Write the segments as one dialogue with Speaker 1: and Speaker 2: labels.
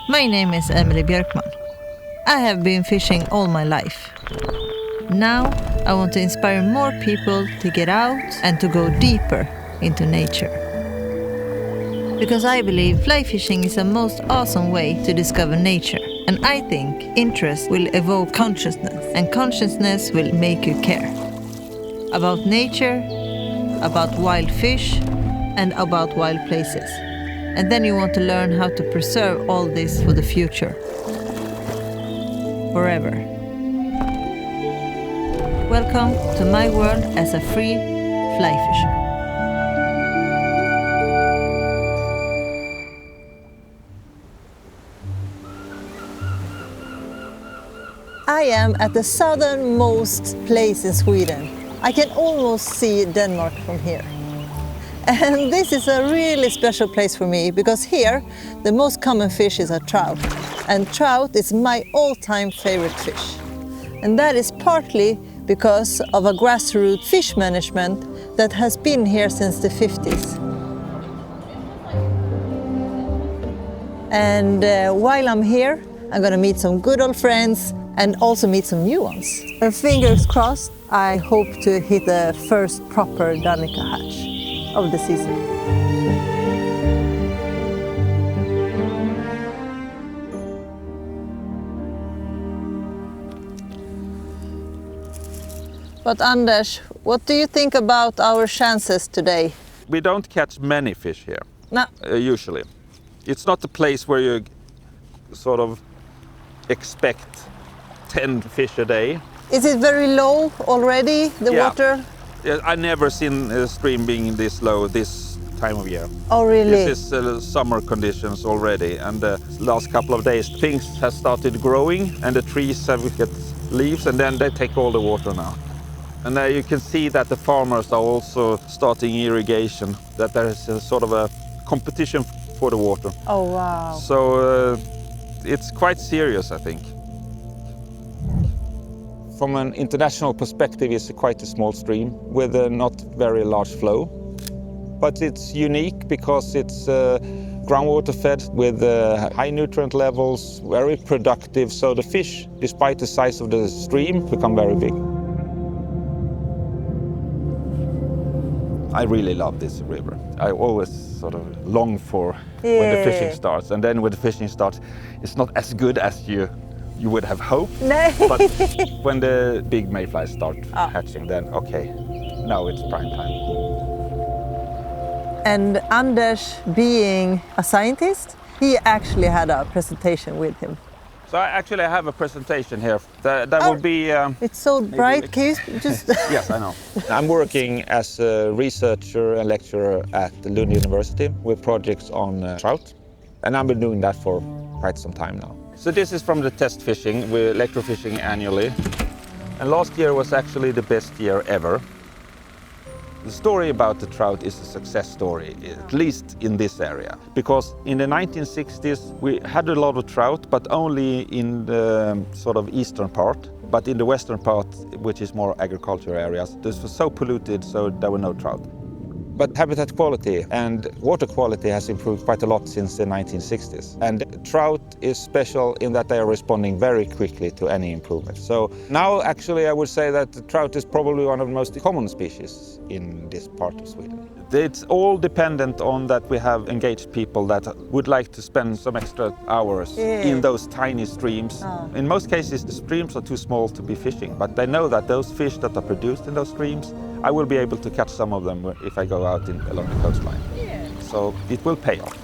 Speaker 1: My name is Emilie Björkman. I have been fishing all my life. Now I want to inspire more people to get out and to go deeper into nature. Because I believe fly fishing is the most awesome way to discover nature. And I think interest will evoke consciousness, and consciousness will make you care. About nature, about wild fish, and about wild places. And then you want to learn how to preserve all this for the future. Forever. Welcome to my world as a free fly fisher. I am at the southernmost place in Sweden. I can almost see Denmark from here. And this is a really special place for me because here the most common fish is a trout. And trout is my all-time favorite fish. And that is partly because of a grassroots fish management that has been here since the 50s. And while I'm here, I'm gonna meet some good old friends and also meet some new ones. And fingers crossed, I hope to hit the first proper Danica hatch of the season. But Anders, what do you think about our chances today?
Speaker 2: We don't catch many fish here,
Speaker 1: No.
Speaker 2: Usually. It's not a place where you sort of expect 10 fish a day.
Speaker 1: Is it very low already, the water?
Speaker 2: Yeah, I've never seen a stream being this low this time of year.
Speaker 1: Oh, really?
Speaker 2: This is summer conditions already, and the last couple of days things have started growing and the trees have got leaves, and then they take all the water now. And you can see that the farmers are also starting irrigation, that there is a sort of a competition for the water.
Speaker 1: Oh, wow.
Speaker 2: So it's quite serious, I think. From an international perspective, it's quite a small stream with a not very large flow. But it's unique because it's groundwater fed with high nutrient levels, very productive. So the fish, despite the size of the stream, become very big. I really love this river. I always sort of long for when the fishing starts. And then when the fishing starts, it's not as good as you would have hoped.
Speaker 1: No.
Speaker 2: But when the big mayflies start hatching, then okay, now it's prime time.
Speaker 1: And Anders, being a scientist, he actually had a presentation with him.
Speaker 2: So I actually have a presentation here. That will be...
Speaker 1: it's so bright, can you just...
Speaker 2: Yes, I know. I'm working as a researcher and lecturer at the Lund University with projects on trout. And I've been doing that for quite some time now. So this is from the test fishing. We're electrofishing annually. And last year was actually the best year ever. The story about the trout is a success story, at least in this area. Because in the 1960s, we had a lot of trout, but only in the sort of eastern part. But in the western part, which is more agricultural areas, this was so polluted, so there were no trout. But habitat quality and water quality has improved quite a lot since the 1960s. And trout is special in that they are responding very quickly to any improvement. So now actually I would say that the trout is probably one of the most common species in this part of Sweden. It's all dependent on that we have engaged people that would like to spend some extra hours in those tiny streams. Oh. In most cases the streams are too small to be fishing, but they know that those fish that are produced in those streams, I will be able to catch some of them if I go out along the coastline. Yeah. So it will pay off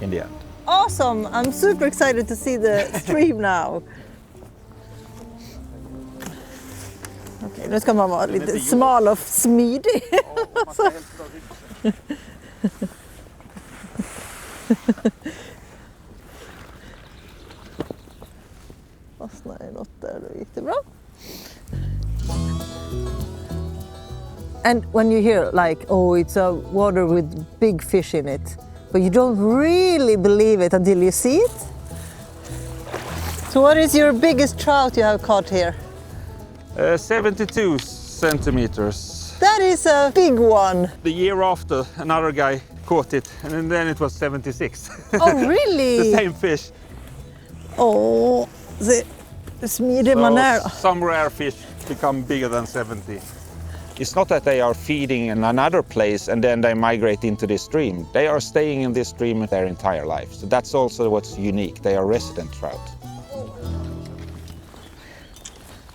Speaker 2: in the end.
Speaker 1: Awesome! I'm super excited to see the stream now. Okej, nu ska man vara lite smal och smidig. Fastnade i något där, då gick det bra. And when you hear like, oh, it's a water with big fish in it, but you don't really believe it until you see it. So what is your biggest trout you have caught here?
Speaker 2: 72 centimeters.
Speaker 1: That is a big one.
Speaker 2: The year after, another guy caught it, and then it was 76.
Speaker 1: Oh, really?
Speaker 2: The same fish.
Speaker 1: Åh, det smidig man är.
Speaker 3: Some rare fish become bigger than 70.
Speaker 2: It's not that they are feeding in another place and then they migrate into this stream. They are staying in this stream their entire life. So that's also what's unique. They are resident trout.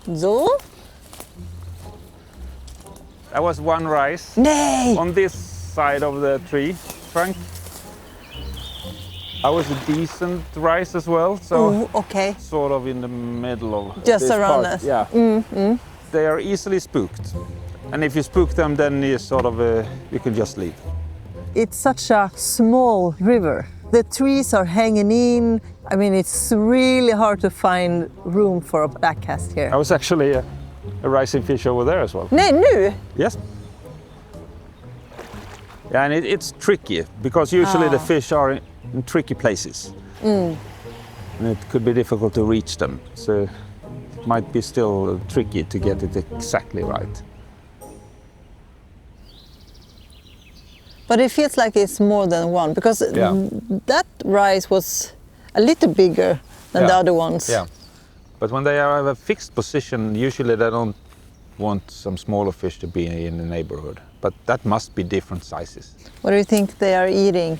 Speaker 1: Så.
Speaker 3: That was one rice.
Speaker 1: Nej!
Speaker 3: On this side of the tree trunk. That was a decent rice as well. So
Speaker 1: Okay.
Speaker 3: sort of in the middle of
Speaker 1: Just
Speaker 3: this
Speaker 1: around
Speaker 3: part.
Speaker 1: us.
Speaker 3: Yeah. They are easily spooked. And if you spook them, then you sort of you can just leave.
Speaker 1: It's such a small river. The trees are hanging in. I mean, it's really hard to find room for a backcast here.
Speaker 3: I was actually a rising fish over there as well.
Speaker 1: Nej, nu?
Speaker 3: Yes. Yeah, and it's tricky because usually the fish are in tricky places. And it could be difficult to reach them. So it might be still tricky to get it exactly right.
Speaker 1: But it feels like it's more than one because that rice was a little bigger than the other ones.
Speaker 3: Yeah. But when they have a fixed position, usually they don't want some smaller fish to be in the neighborhood. But that must be different sizes.
Speaker 1: What do you think they are eating?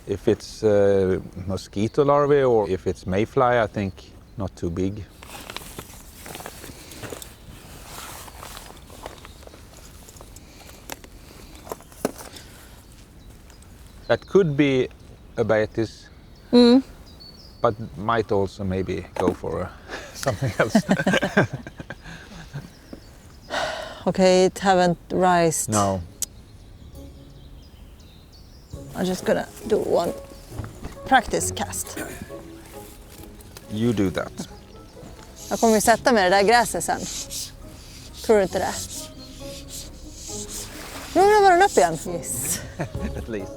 Speaker 3: If it's mosquito larvae or if it's mayfly, I think not too big. That could be a Baetis, but might also maybe go for something else.
Speaker 1: Okay, it haven't rised.
Speaker 3: No.
Speaker 1: I'm just gonna do one practice cast.
Speaker 3: You do that.
Speaker 1: Jag kommer ju sätta mig i det där gräset sen. Tror du inte det? Nu var den upp igen. Yes.
Speaker 3: At least.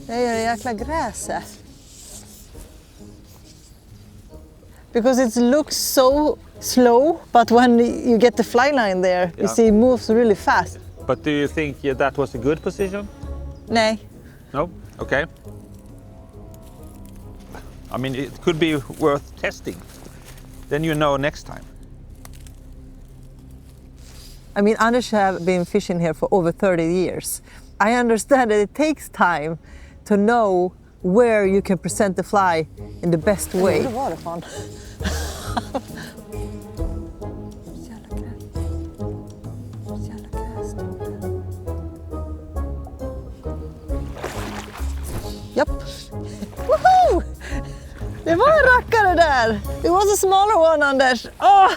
Speaker 1: Det är det jäkla gräset. Because it looks so slow, but when you get the fly line there, you see it moves really fast.
Speaker 3: But do you think that was a good position?
Speaker 1: Nej.
Speaker 3: No? Okay. I mean, it could be worth testing. Then you know next time.
Speaker 1: I mean, Anders have been fishing here for over 30 years. I understand that it takes time to know where you can present the fly in the best way. Det var det fan. Japp. Woohoo! Det var en rackare där. It was a smaller one, Anders. Oh!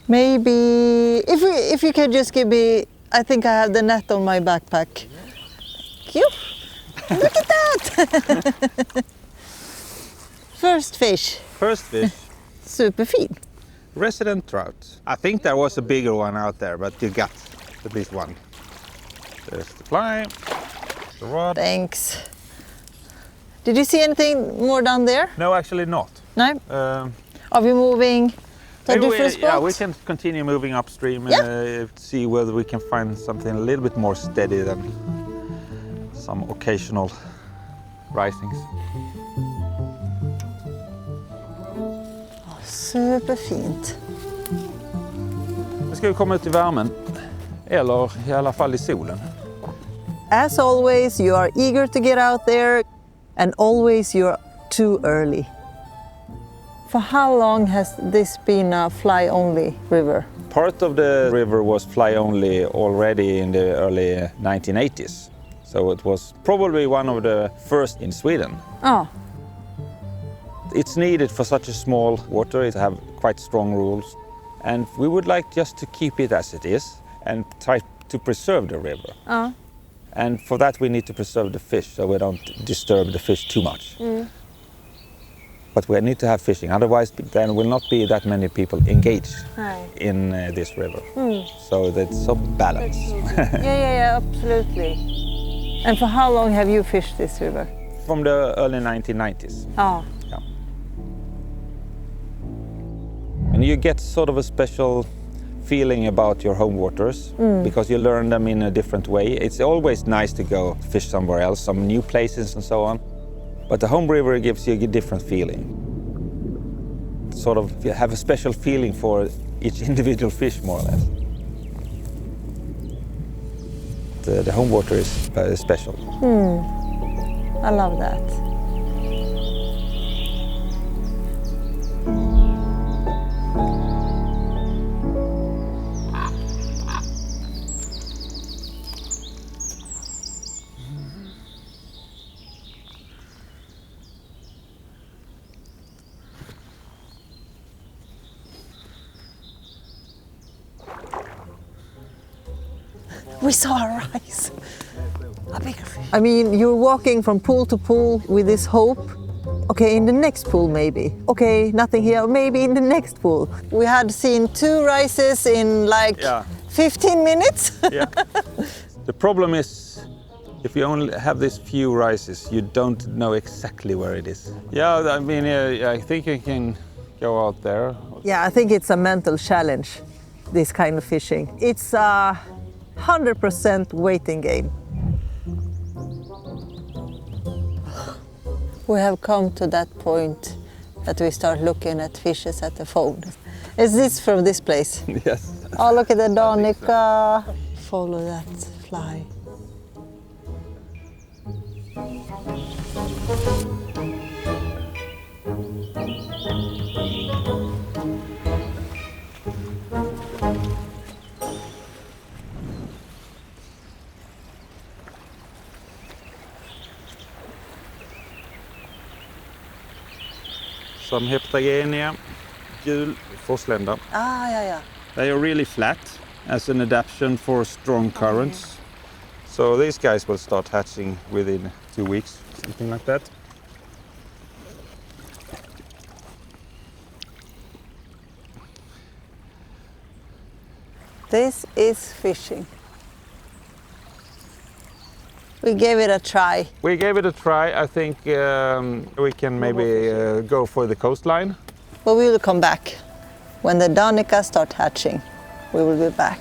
Speaker 1: Maybe if you could just give me, I think I have the net on my backpack. Thank you. Look at that! First fish.
Speaker 3: First fish.
Speaker 1: Superfin.
Speaker 3: Resident trout. I think there was a bigger one out there, but you got at least one. There's the fly, the rod.
Speaker 1: Thanks. Did you see anything more down there?
Speaker 3: No, actually not.
Speaker 1: No? Are we moving to a different spot?
Speaker 3: Yeah, we can continue moving upstream and see whether we can find something a little bit more steady than some occasional risings.
Speaker 1: Superfint.
Speaker 3: Nu ska vi komma ut i värmen, eller i alla fall i solen.
Speaker 1: As always, you are eager to get out there, and always you're too early. For how long has this been a fly-only river?
Speaker 2: Part of the river was fly-only already in the early 1980s. So it was probably one of the first in Sweden.
Speaker 1: Oh.
Speaker 2: It's needed for such a small water to have quite strong rules. And we would like just to keep it as it is and try to preserve the river.
Speaker 1: Oh.
Speaker 2: And for that we need to preserve the fish so we don't disturb the fish too much. But we need to have fishing, otherwise there will not be that many people engaged in this river. So that's some balance.
Speaker 1: Yeah, absolutely. And for how long have you fished this river?
Speaker 2: From the early 1990s.
Speaker 1: Oh.
Speaker 2: Yeah. you get sort of a special feeling about your home waters because you learn them in a different way. It's always nice to go fish somewhere else, some new places and so on. But the home river gives you a different feeling. Sort of you have a special feeling for each individual fish, more or less. The home water is very special.
Speaker 1: I love that.
Speaker 4: We saw a rise. A bigger fish.
Speaker 1: I mean, you're walking from pool to pool with this hope. Okay, in the next pool maybe. Okay, nothing here, maybe in the next pool. We had seen 2 rises in like 15 minutes.
Speaker 2: Yeah. The problem is, if you only have these few rises, you don't know exactly where it is. Yeah, I mean, I think you can go out there.
Speaker 1: Yeah, I think it's a mental challenge, this kind of fishing. It's a 100% waiting game. We have come to that point that we start looking at fishes at the phone. Is this from this place?
Speaker 2: Yes.
Speaker 1: Oh, look at the Danica. Follow that fly.
Speaker 2: Some Heptagenia, gul forsländar.
Speaker 1: Yeah.
Speaker 2: They are really flat as an adaptation for strong currents. So these guys will start hatching within 2 weeks, something like that.
Speaker 1: This is fishing. We gave it a try.
Speaker 2: We gave it a try. I think we can maybe go for the coastline.
Speaker 1: But we will come back. When the Danica start hatching, we will be back.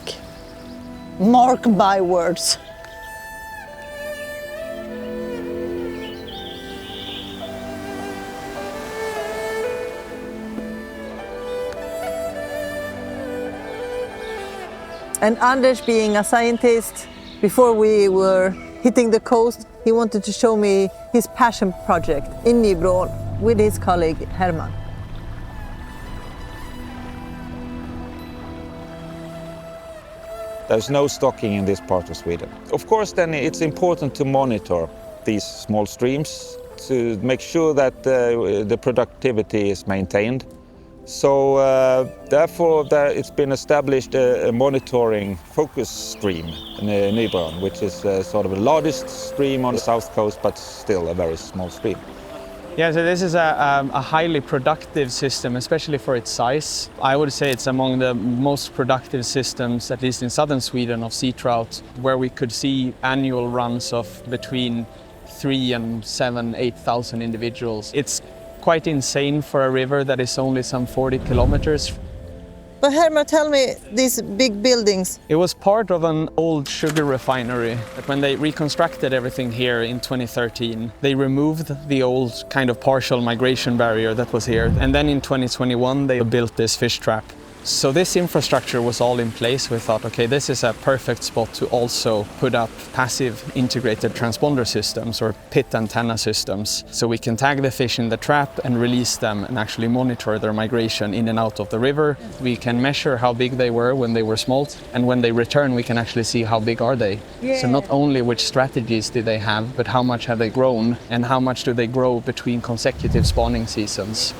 Speaker 1: Mark my words. And Anders, being a scientist, before we were hitting the coast, he wanted to show me his passion project in Nybroån with his colleague Herman.
Speaker 2: There's no stocking in this part of Sweden. Of course, then it's important to monitor these small streams to make sure that the productivity is maintained. So therefore it's been established a monitoring focus stream in Nybroån, which is sort of the largest stream on the south coast, but still a very small stream.
Speaker 5: Yeah, so this is a highly productive system, especially for its size. I would say it's among the most productive systems, at least in southern Sweden, of sea trout, where we could see annual runs of between 3,000 and 7,000, 8,000 individuals. It's quite insane for a river that is only some 40 kilometers.
Speaker 1: But Herman, tell me, these big buildings.
Speaker 5: It was part of an old sugar refinery. When they reconstructed everything here in 2013, they removed the old kind of partial migration barrier that was here. And then in 2021, they built this fish trap. So this infrastructure was all in place. We thought, okay, this is a perfect spot to also put up passive integrated transponder systems or pit antenna systems. So we can tag the fish in the trap and release them and actually monitor their migration in and out of the river. We can measure how big they were when they were smolt, and when they return, we can actually see how big are they. Yeah. So not only which strategies do they have, but how much have they grown and how much do they grow between consecutive spawning seasons.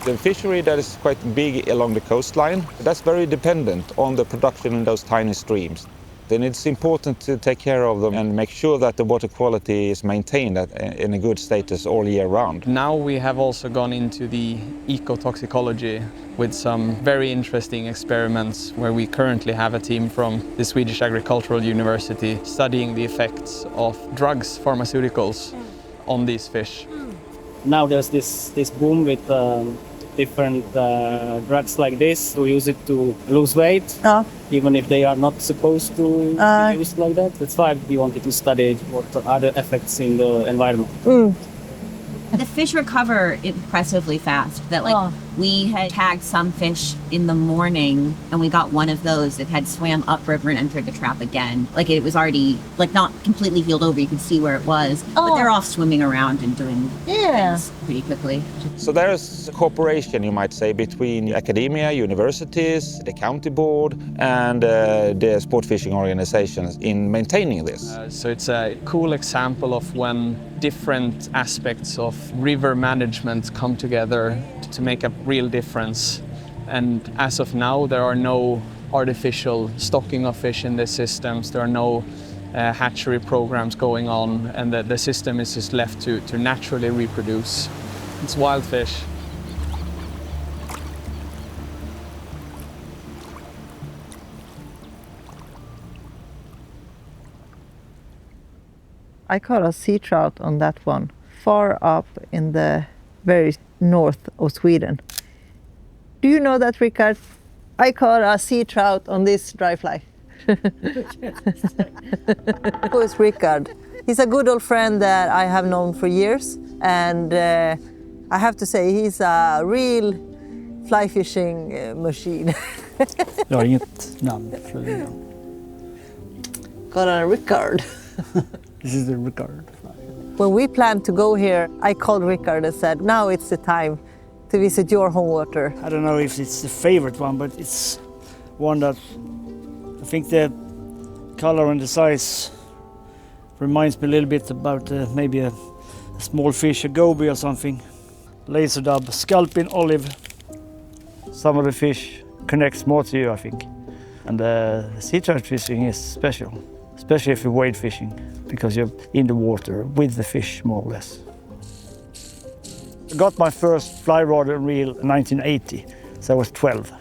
Speaker 2: The fishery that is quite big along the coastline, that's very dependent on the production in those tiny streams. Then it's important to take care of them and make sure that the water quality is maintained in a good status all year round.
Speaker 5: Now we have also gone into the ecotoxicology with some very interesting experiments where we currently have a team from the Swedish Agricultural University studying the effects of drugs, pharmaceuticals, on these fish.
Speaker 6: Now there's this boom with different drugs like this. We use it to lose weight, even if they are not supposed to be used like that. That's why we wanted to study what are the effects in the environment.
Speaker 7: The fish recover impressively fast. That we had tagged some fish in the morning and we got one of those that had swam upriver and entered the trap again. Like it was already not completely healed over. You could see where it was, but they're off swimming around and doing things pretty quickly.
Speaker 2: So there is cooperation, you might say, between academia, universities, the county board, and the sport fishing organizations in maintaining this.
Speaker 5: So it's a cool example of when different aspects of river management come together to make a real difference. And as of now, there are no artificial stocking of fish in the systems. There are no hatchery programs going on, and the system is just left to naturally reproduce. It's wild fish.
Speaker 1: I caught a sea trout on that one, far up in the very north of Sweden. Do you know that, Richard? I caught a sea trout on this dry fly. Who is Richard? He's a good old friend that I have known for years, and I have to say he's a real fly fishing machine.
Speaker 8: Jag har inget namn för det.
Speaker 1: Got a Richard.
Speaker 8: This is the Richard.
Speaker 1: When we planned to go here, I called Richard and said, now it's the time to visit your home water.
Speaker 8: I don't know if it's the favorite one, but it's one that I think the color and the size reminds me a little bit about maybe a small fish, a goby or something. Laser dub, sculpin olive. Some of the fish connects more to you, I think. And sea trout fishing is special, especially if you're wade fishing, because you're in the water with the fish more or less. I got my first fly rod and reel in 1980, so I was 12.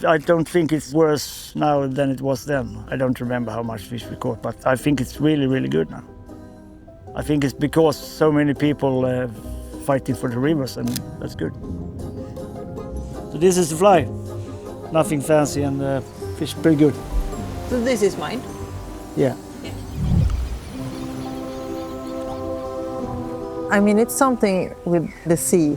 Speaker 8: I don't think it's worse now than it was then. I don't remember how much fish we caught, but I think it's really, really good now. I think it's because so many people fighting for the rivers, and that's good. So this is the fly. Nothing fancy, and fish pretty good.
Speaker 1: So this is mine?
Speaker 8: Yeah.
Speaker 1: I mean, it's something with the sea.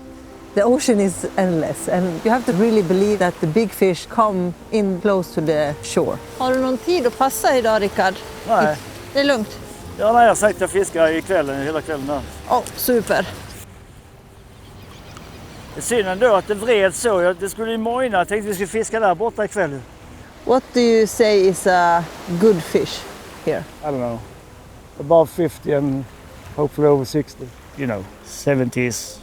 Speaker 1: The ocean is endless, and you have to really believe that the big fish come in close to the shore. Har du någon tid att passa idag, Richard?
Speaker 8: Nej.
Speaker 1: Det är lugnt?
Speaker 8: Ja, nej, jag har sagt att jag fiskar hela kvällen där.
Speaker 1: Super.
Speaker 8: Det är synd ändå att det vred så. Det skulle ju mojna. Jag tänkte vi skulle fiska där borta ikväll.
Speaker 1: What do you say is a good fish here?
Speaker 8: I don't know. Above 50 and hopefully over 60. You know, 70 is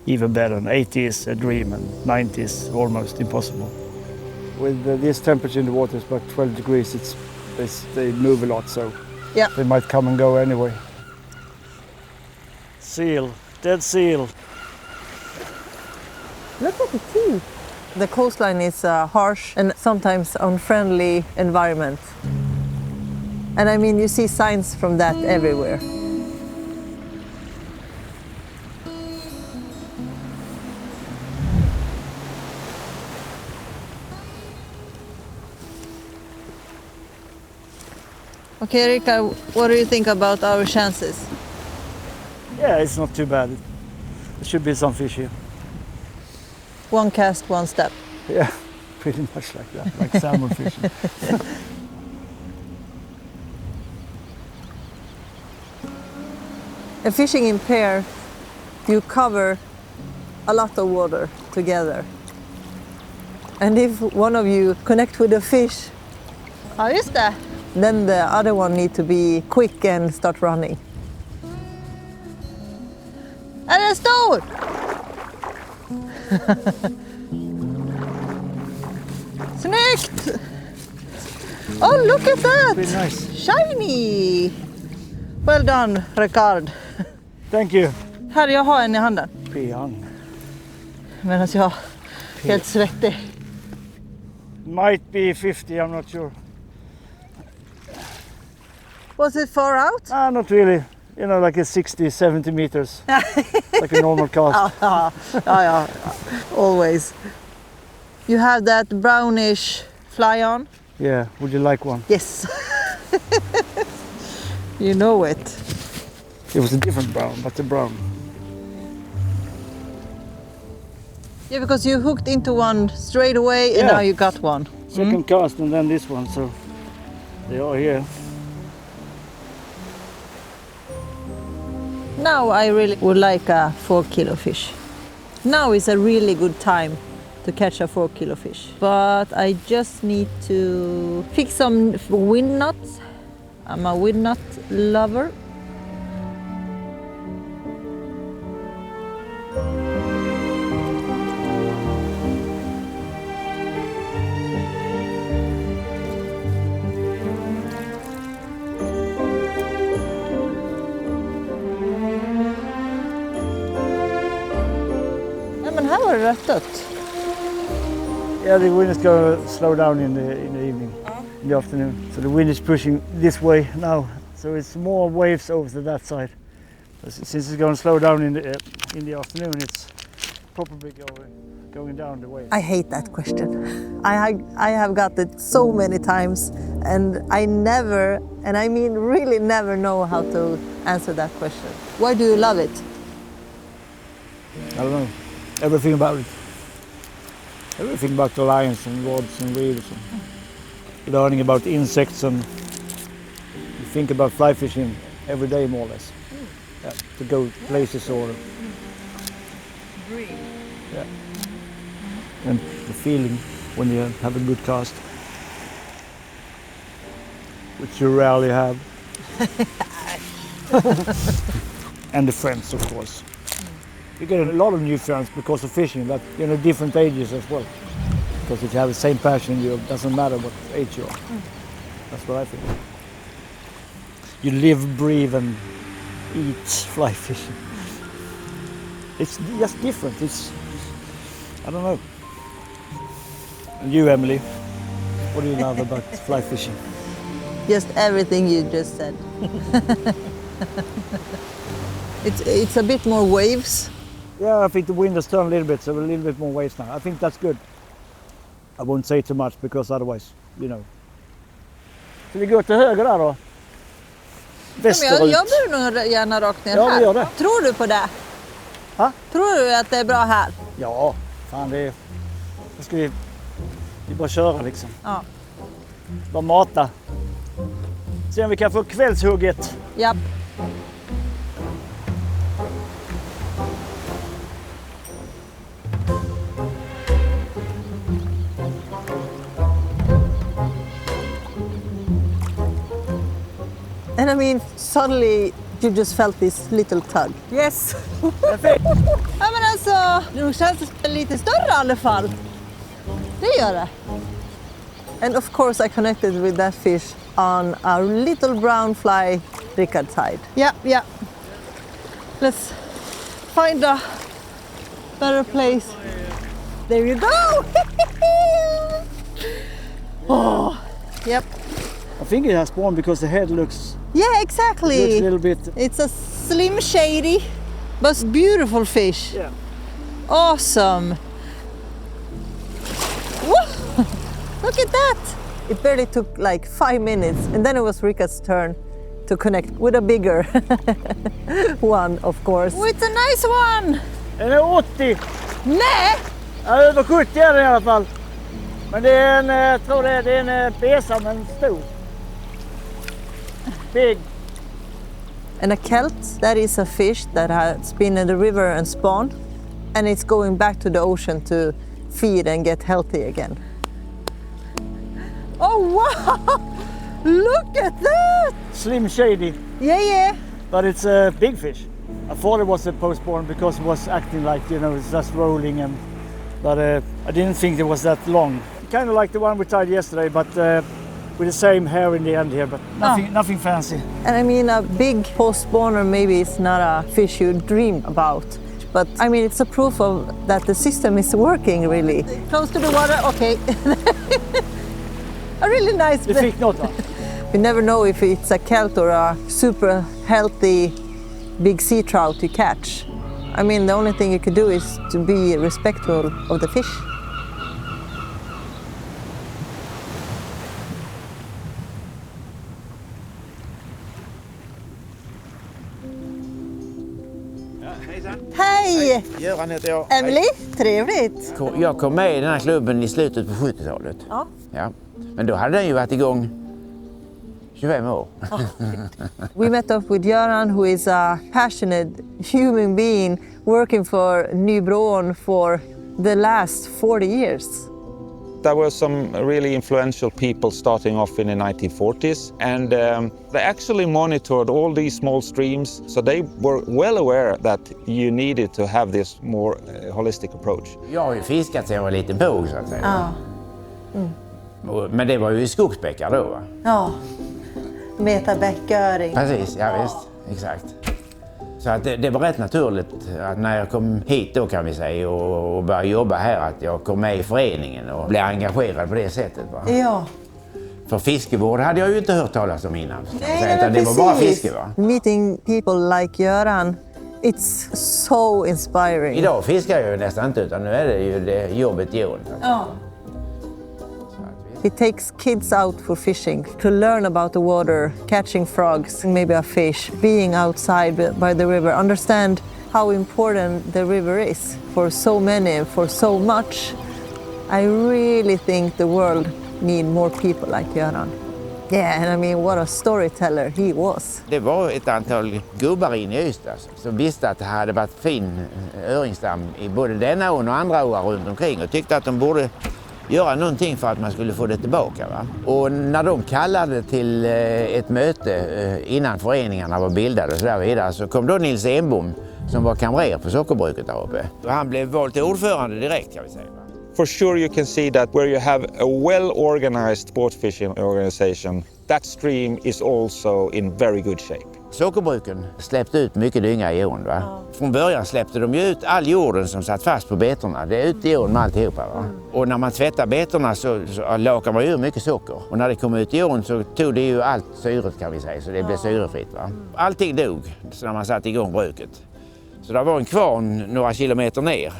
Speaker 8: even better, and 80 is a dream, and 90 is almost impossible. With this temperature in the water, it's about 12 degrees. They move a lot, so they might come and go anyway. Seal, dead seal.
Speaker 1: Look at the teeth. The coastline is a harsh and sometimes unfriendly environment. And I mean, you see signs from that everywhere. Okay, Erika, what do you think about our chances?
Speaker 8: Yeah, it's not too bad. There should be some fish here.
Speaker 1: One cast, one step.
Speaker 8: Yeah, pretty much like that, like salmon fishing.
Speaker 1: And fishing in pair, you cover a lot of water together. And if one of you connect with a fish, then the other one needs to be quick and start running. And en stor! Snyggt! Oh, look at that!
Speaker 8: Pretty nice.
Speaker 1: Shiny! Well done, Richard.
Speaker 8: Thank you.
Speaker 1: Här, jag har en i handen.
Speaker 8: Peang.
Speaker 1: Medan jag är helt svettig.
Speaker 8: Might be 50, I'm not sure.
Speaker 1: Was it far out?
Speaker 8: Not really. You know, like a 60, 70 meters. Like a normal cast.
Speaker 1: Ja. Always. You have that brownish fly on?
Speaker 8: Yeah, would you like one?
Speaker 1: Yes. You know it.
Speaker 8: It was a different brown, but a brown.
Speaker 1: Yeah, because you hooked into one straight away and
Speaker 8: Yeah.
Speaker 1: now you got one.
Speaker 8: Second cast and then this one, so they are here.
Speaker 1: Now I really would like a 4 kilo fish. Now is a really good time to catch a 4 kilo fish. But I just need to fix some wind knots. I'm a wind knot lover. Men här var det rätt dött.
Speaker 8: Yeah, the wind is going to slow down in the evening, in the afternoon. So the wind is pushing this way now. So it's more waves over to that side. Since it's going to slow down in the afternoon, it's probably going down the wave.
Speaker 1: I hate that question. I have got it so many times and I never, and I mean really never know how to answer that question. Why do you love it?
Speaker 8: I don't know. Everything about it. Everything about the lines and rods and reels and learning about insects, and you think about fly fishing every day more or less. Yeah, to go places or yeah. And the feeling when you have a good cast, which you rarely have. And the friends, of course. You get a lot of new friends because of fishing, but different ages as well. Because if you have the same passion, it doesn't matter what age you are. That's what I think. You live, breathe, and eat fly fishing. It's just different. I don't know. And you, Emilie, what do you love about fly fishing?
Speaker 1: Just everything you just said. It's a bit more waves.
Speaker 8: Yeah, I think the wind has turned a little bit, so a little bit more waves now. I think that's good. I won't say too much because otherwise, Så vi går till höger där då? Västerut.
Speaker 1: Jag bor nog gärna rakt ner
Speaker 8: Ja,
Speaker 1: här.
Speaker 8: vi gör det.
Speaker 1: Tror du på det?
Speaker 8: Ha?
Speaker 1: Tror du att det är bra här?
Speaker 8: Ja, fan det ska vi bara köra liksom.
Speaker 1: Ja.
Speaker 8: Bara mata. Se om vi kan få kvällshugget.
Speaker 1: Japp. And I mean, suddenly you just felt this little tug. Yes.
Speaker 8: Perfekt.
Speaker 1: Ja men alltså, det känns lite större i alla fall. Det gör det. And of course I connected with that fish on a little brown fly Richard tide. Yeah. Let's find a better place. There you go. Oh, yep.
Speaker 8: I think it has spawned because the head looks
Speaker 1: Exactly.
Speaker 8: a little bit.
Speaker 1: It's a slim shady, but beautiful fish.
Speaker 8: Yeah.
Speaker 1: Awesome. Woo! Look at that. It barely took like 5 minutes and then it was Ricka's turn to connect with a bigger one, of course. Oh, it's a nice one.
Speaker 8: Den är 80.
Speaker 1: Nej!
Speaker 8: Ja, över 70 är den i alla fall. Men det är en, tror det är en besa men stor. Big.
Speaker 1: And a kelt, that is a fish that has been in the river and spawned, and it's going back to the ocean to feed and get healthy again. Oh wow! Look at that!
Speaker 8: Slim shady.
Speaker 1: Yeah.
Speaker 8: But it's a big fish. I thought it was a postborn because it was acting like, it's just rolling, but I didn't think it was that long. Kind of like the one we tied yesterday, but with the same hair in the end here, but nothing fancy.
Speaker 1: And I mean, a big post-spawner maybe is not a fish you dream about, but I mean, it's a proof of that the system is working really. Close to the water, okay. A really nice.
Speaker 8: Det fick något va?
Speaker 1: You never know if it's a kelt or a super healthy big sea trout you catch. I mean, the only thing you could do is to be respectful of the fish. Hej!
Speaker 9: Göran heter jag.
Speaker 1: Emilie, trevligt.
Speaker 9: Jag kom med i den här klubben i slutet på 70-talet.
Speaker 1: Ja.
Speaker 9: Ja. Men då hade den ju varit igång 25 år.
Speaker 1: We met up with Göran, who is a passionate human being working for Nybroån for the last 40 years.
Speaker 2: There were some really influential people starting off in the 1940s, and they actually monitored all these small streams, so they were well aware that you needed to have this more holistic approach.
Speaker 9: Jag har ju fiskat sedan jag var liten båg så att säga.
Speaker 1: Ja.
Speaker 9: Men det var ju i skogsbäckar då va?
Speaker 1: Ja, metabäcköring.
Speaker 9: Precis, ja visst, exakt. Så att det var rätt naturligt att när jag kom hit då kan vi säga och började jobba här att jag kom med i föreningen och blev engagerad på det sättet. Va?
Speaker 1: Ja.
Speaker 9: För fiskevård hade jag ju inte hört talas om innan.
Speaker 1: Nej,
Speaker 9: utan det var bara fiske va?
Speaker 1: Meeting people like Göran, it's so inspiring.
Speaker 9: Idag fiskar jag ju nästan inte utan nu är det ju det jobbet Jon.
Speaker 1: Ja. He takes kids out for fishing to learn about the water, catching frogs, maybe a fish, being outside by the river, understand how important the river is for so many, for so much. I really think the world need more people like Göran. Yeah, and I mean, what a storyteller he was.
Speaker 9: Det var ett antal gubbar in i Ystad som visste att det hade varit fin öringstam i både denna ån och andra åar runt omkring och tyckte att de borde göra någonting för att man skulle få det tillbaka. Va? Och när de kallade till ett möte innan föreningarna var bildade och så där vidare så kom då Nils Enbom som var kamrer på sockerbruket där uppe. Och han blev vald till ordförande direkt kan vi säga. Va?
Speaker 2: For sure you can see that where you have a well-organized sport fishing organization, that stream is also in very good shape.
Speaker 9: Sockerbruken släppte ut mycket dynga i ån. Va? Från början släppte de ut all jorden som satt fast på betorna. Det är ute i ån med alltihopa. Va? Och när man tvättar betorna så lakar man ur mycket socker. Och när det kom ut i ån så tog det ju allt syret kan vi säga. Så det blev syrefritt. Va? Allting dog så när man satte igång bruket. Så det var en kvarn några kilometer ner.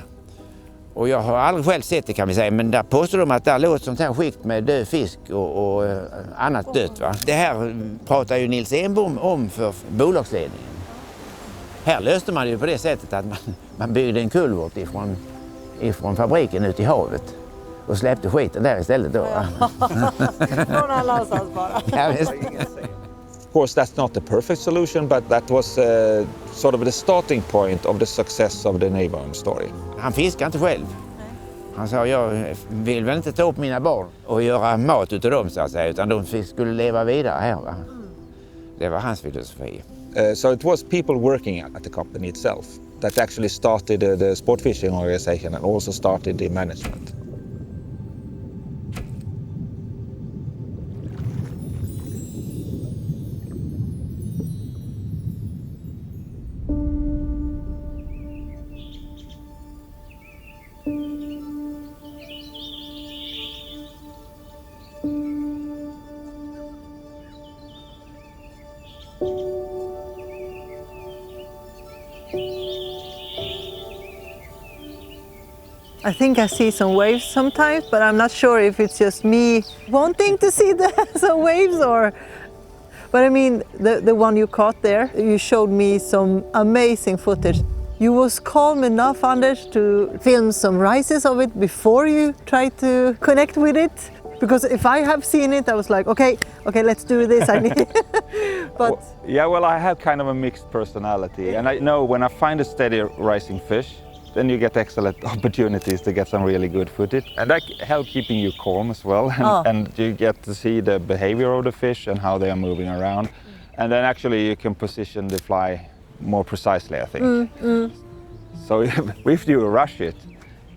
Speaker 9: Och jag har aldrig själv sett det kan vi säga, men där påstår de att där låg ett sånt här skikt med död fisk och annat dött. Va? Det här pratar ju Nils Enbom om för bolagsledningen. Här löste man ju på det sättet att man byggde en kulvert ifrån fabriken ut i havet och släppte skiten där istället då.
Speaker 1: Från alla någonstans bara.
Speaker 9: Ja, visst.
Speaker 2: Of course, that's not the perfect solution, but that was sort of the starting point of the success of the Nybroån story.
Speaker 9: Han fiskar inte själv. Han sa, jag vill väl inte ta upp mina barn och göra mat utav dem så att säga, utan de skulle leva vidare här. Va? Det var hans filosofi.
Speaker 2: So it was people working at the company itself that actually started the sport fishing organization and also started the management.
Speaker 1: I think I see some waves sometimes, but I'm not sure if it's just me wanting to see some waves or... But I mean, the one you caught there, you showed me some amazing footage. You was calm enough, Anders, to film some rises of it before you tried to connect with it. Because if I have seen it, I was like, okay, let's do this. I need. But
Speaker 3: well, I have kind of a mixed personality, and I know when I find a steady rising fish, then you get excellent opportunities to get some really good footage. And that helps keeping you calm as well. And you get to see the behavior of the fish and how they are moving around. And then actually you can position the fly more precisely, I think. So if you rush it,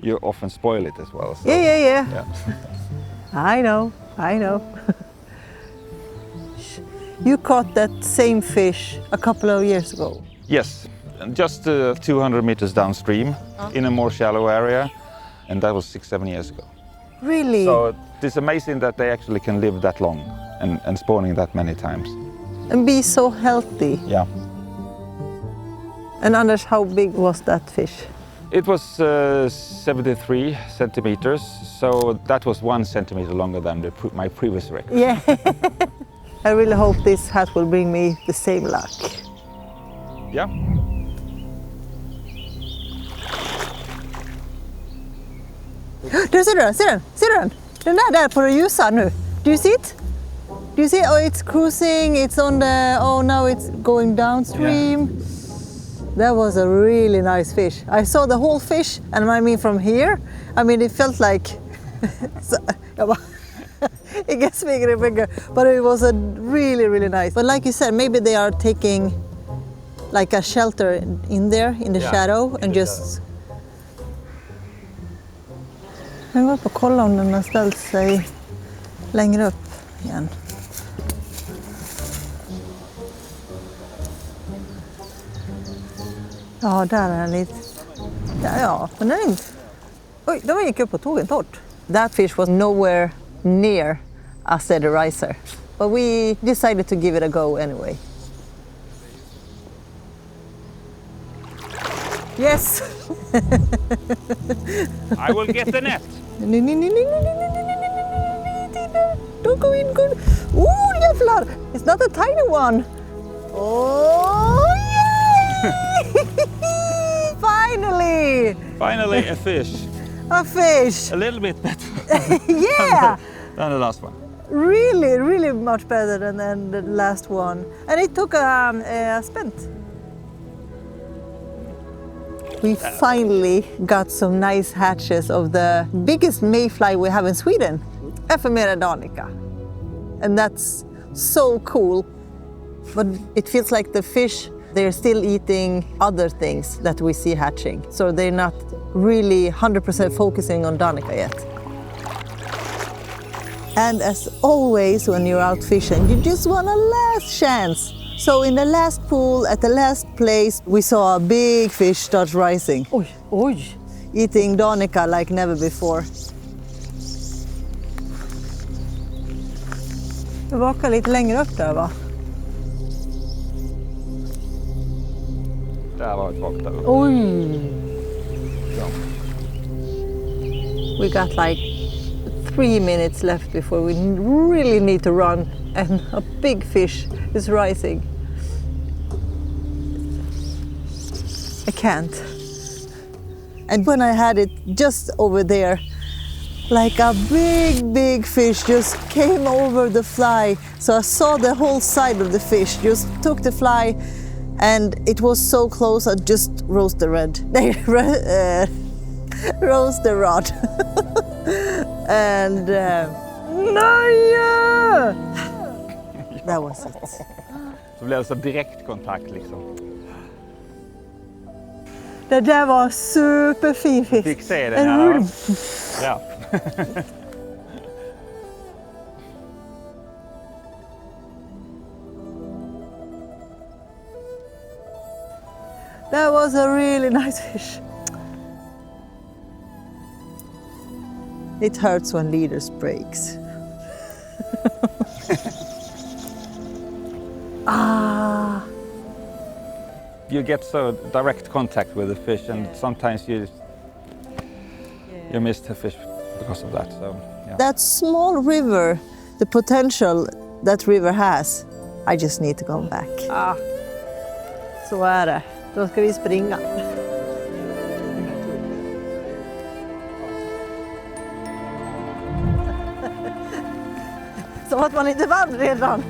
Speaker 3: you often spoil it as well. So,
Speaker 1: yeah. I know. You caught that same fish a couple of years ago.
Speaker 3: Yes, just 200 meters downstream in a more shallow area, and that was 6-7 years ago.
Speaker 1: Really?
Speaker 3: So it's amazing that they actually can live that long and spawning that many times.
Speaker 1: And be so healthy.
Speaker 3: Yeah.
Speaker 1: And Anders, how big was that fish?
Speaker 3: It was 73 centimeters, so that was 1 centimeter longer than my previous record.
Speaker 1: Yeah. I really hope this hat will bring me the same luck.
Speaker 3: Yeah.
Speaker 1: Du, ser du den? Ser du den? Den där på det ljusa nu. Do you see it? Do you see? Oh, it's cruising. It's on the... Oh, now it's going downstream. Yeah. That was a really nice fish. I saw the whole fish, and I mean from here, I mean it felt like... It gets bigger and bigger, but it was a really nice. But like you said, maybe they are taking like a shelter in there, in the shadow, and just... Jag var på att kolla om den har ställt sig längre upp igen. Ja, där är den lite. Ja, men den är inte... Oj, de gick upp och tog en tort. That fish was nowhere near a steady riser. But we decided to give it a go anyway. Yes!
Speaker 3: I will get the net.
Speaker 1: Don't go in, go. Oh, jävlar! It's not a tiny one. Oh, yay! Finally!
Speaker 3: Finally a fish.
Speaker 1: A fish.
Speaker 3: A little bit better.
Speaker 1: Yeah!
Speaker 3: than the last one.
Speaker 1: Really much better than the last one. And it took a spent. We finally got some nice hatches of the biggest mayfly we have in Sweden, Danica. And that's so cool. But it feels like the fish, they're still eating other things that we see hatching. So they're not really 100% focusing on Danica yet. And as always, when you're out fishing, you just want a last chance. So in the last pool, at the last place, we saw a big fish start rising. Oj. Eating Danica like never before. Det vakar lite längre upp där, va?
Speaker 3: Där var ett vak där.
Speaker 1: Oj!
Speaker 3: Ja.
Speaker 1: We got like 3 minutes left before we really need to run, and a big fish is rising. I can't. And when I had it just over there, like a big fish just came over the fly. So I saw the whole side of the fish, just took the fly, and it was so close I just roast the rod. And Naja! That was it.
Speaker 3: Så blev det så direktkontakt liksom.
Speaker 1: Det där var superfin fisk.
Speaker 3: Fick se den här. Ja.
Speaker 1: That was a really nice fish. It hurts when leaders breaks.
Speaker 3: You get so direct contact with the fish, and sometimes you miss the fish because of that. So, yeah.
Speaker 1: That small river, the potential that river has, I just need to go back. Så är det. Då ska vi springa. Som att man inte vann redan.